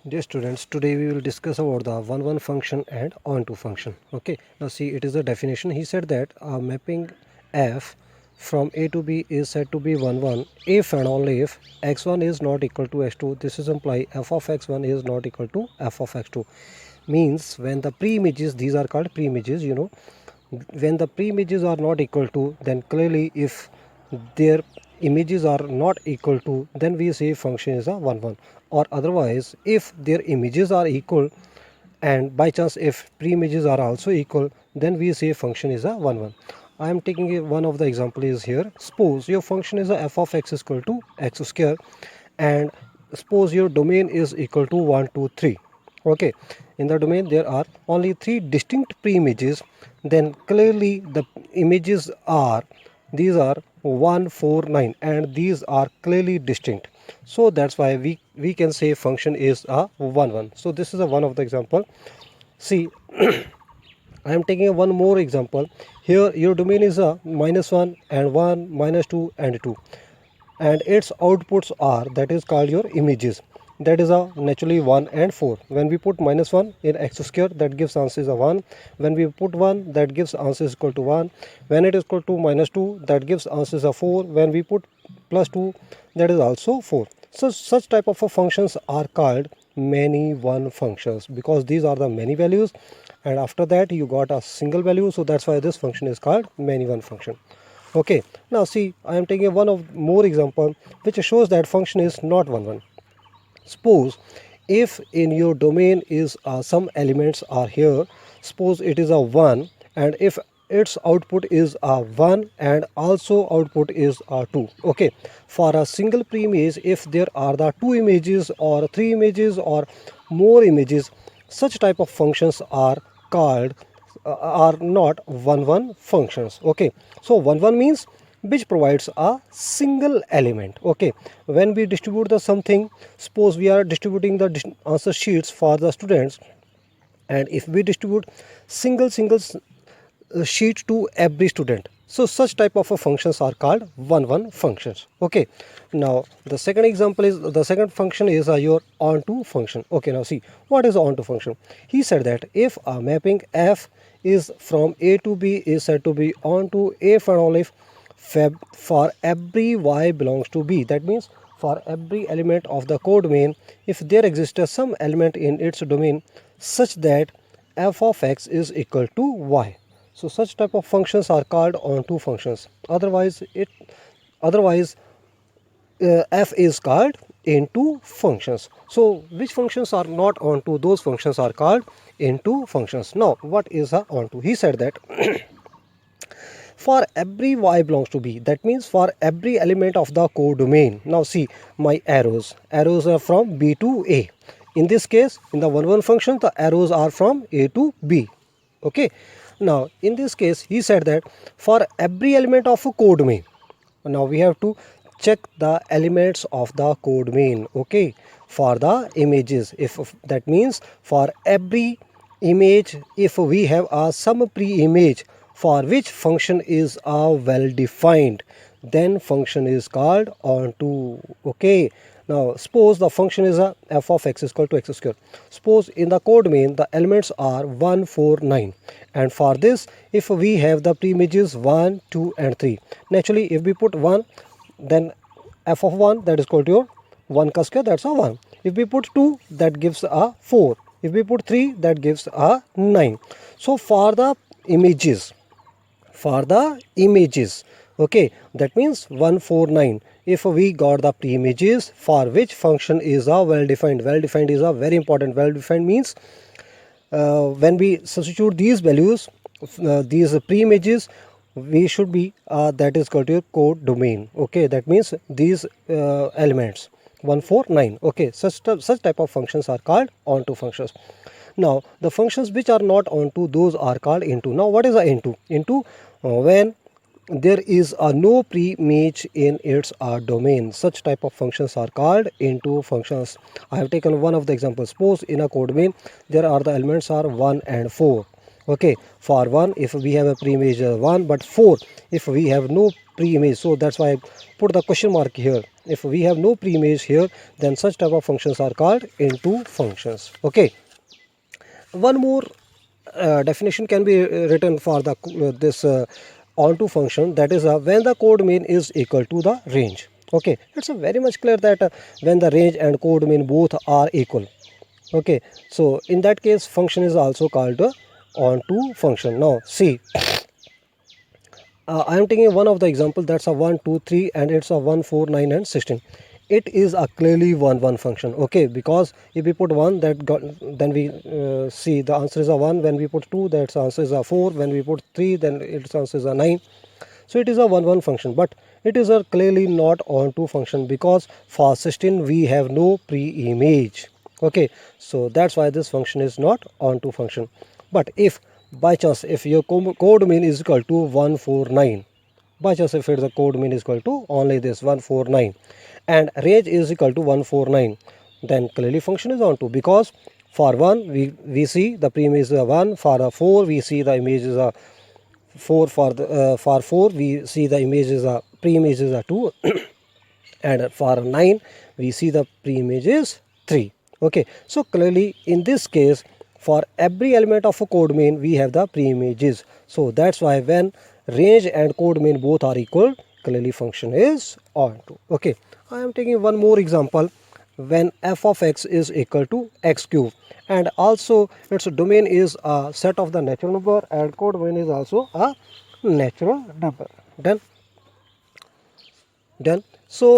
Dear students, today we will discuss about the one function and onto function. Okay, now see, it is a definition. He said that a mapping f from a to b is said to be 1 if and only if x1 is not equal to x2. This is imply f of x1 is not equal to f of x2. Means when the pre-images, these are called pre-images, when the pre-images are not equal to, then clearly if their images are not equal to, then we say function is a 1 or otherwise if their images are equal and by chance if pre-images are also equal, then we say function is a 1 I am taking one of the example is here. Suppose your function is a f of x is equal to x square and suppose your domain is equal to 1 2 3. Okay, in the domain there are only three distinct pre-images, then clearly the images are, these are 1 4 9 and these are clearly distinct, so that's why we can say function is a 1 So this is a one of the example. See, I am taking one more example. Here your domain is a -1 and 1 -2 and 2 and its outputs are, that is called your images, that is a naturally 1 and 4. When we put -1 in x square, that gives answer is a 1. When we put 1, that gives answer is equal to 1. When it is equal to -2, that gives answer is a 4. When we put +2, that is also 4. So such type of functions are called many one functions because these are the many values and after that you got a single value, so that's why this function is called many one function. Okay, now see, I am taking one of more example which shows that function is not 1 Suppose if in your domain is some elements are here, suppose it is a 1 and if its output is a 1 and also output is a 2. Okay, for a single pre-image, if there are the two images or three images or more images, such type of functions are called are not 1 functions. Okay, so 1 means which provides a single element. Okay, when we distribute the something, suppose we are distributing the answer sheets for the students, and if we distribute single sheet to every student, so such type of functions are called 1 functions. Okay, now the second example is, the second function is your onto function. Okay, now see, what is onto function? He said that if a mapping f is from a to b is said to be onto if and only if for every y belongs to b. That means for every element of the codomain, if there exists some element in its domain such that f of x is equal to y. So such type of functions are called onto functions. Otherwise f is called into functions. So which functions are not onto? Those functions are called into functions. Now what is a onto? He said that for every y belongs to b, that means for every element of the codomain. Now see my arrows are from b to a. In this case, in the 1 function, the arrows are from a to b. Okay, now in this case he said that for every element of a codomain, now we have to check the elements of the codomain. Okay, for the images, if that means for every image, if we have a some pre-image for which function is well defined, then function is called onto. Okay, now suppose the function is a f of x is equal to x square. Suppose in the codomain the elements are 1 4 9 and for this if we have the pre-images 1 2 and 3, naturally if we put 1, then f of 1, that is equal to your 1 ka square, that's a 1. If we put 2, that gives a 4. If we put 3, that gives a 9. So for the images, okay, that means 1 4 9, if we got the pre-images for which function is a well defined is a very important. Well defined means when we substitute these values, these pre-images, we should be that is called your codomain. Okay, that means these elements 1 4 9. Okay, such type of functions are called onto functions. Now the functions which are not onto, those are called into. Now what is a into? Into when there is a no pre-image in its domain, such type of functions are called into functions. I have taken one of the examples. Suppose in a codomain there are the elements are 1 and 4. Okay, for 1 if we have a pre-image 1, but 4 if we have no pre-image. So that's why I put the question mark here. If we have no pre-image here, then such type of functions are called into functions. Okay, one more definition can be written for the this onto function, that is when the code main is equal to the range. Okay, it's very much clear that when the range and code main both are equal. Okay, so in that case function is also called onto function. Now see, I am taking one of the example, that's a 1 2 3 and it's a 1 4 9 and 16. It is a clearly 1 1 function. Okay, because if we put 1, that got, then we see the answer is a 1. When we put 2, that answer is a 4. When we put 3, then its answer is a 9. So it is a 1 1 function, but it is a clearly not onto function because for 16 we have no pre-image. Okay, so that's why this function is not onto function. But if by chance if your code mean is equal to 149, by chance if it's the code mean is equal to only this 149 and range is equal to 149, then clearly function is onto, because for 1 we see the pre-image is a 1, for a 4 we see the image is a 4, for 4 we see the image is a pre-image is a 2 and for 9 we see the pre-image is 3. Okay, so clearly in this case for every element of a code main we have the pre-images. So that's why when range and code main both are equal, clearly function is onto. Okay, I am taking one more example. When f of x is equal to x cube and also its domain is a set of the natural number and code main is also a natural number. Done. So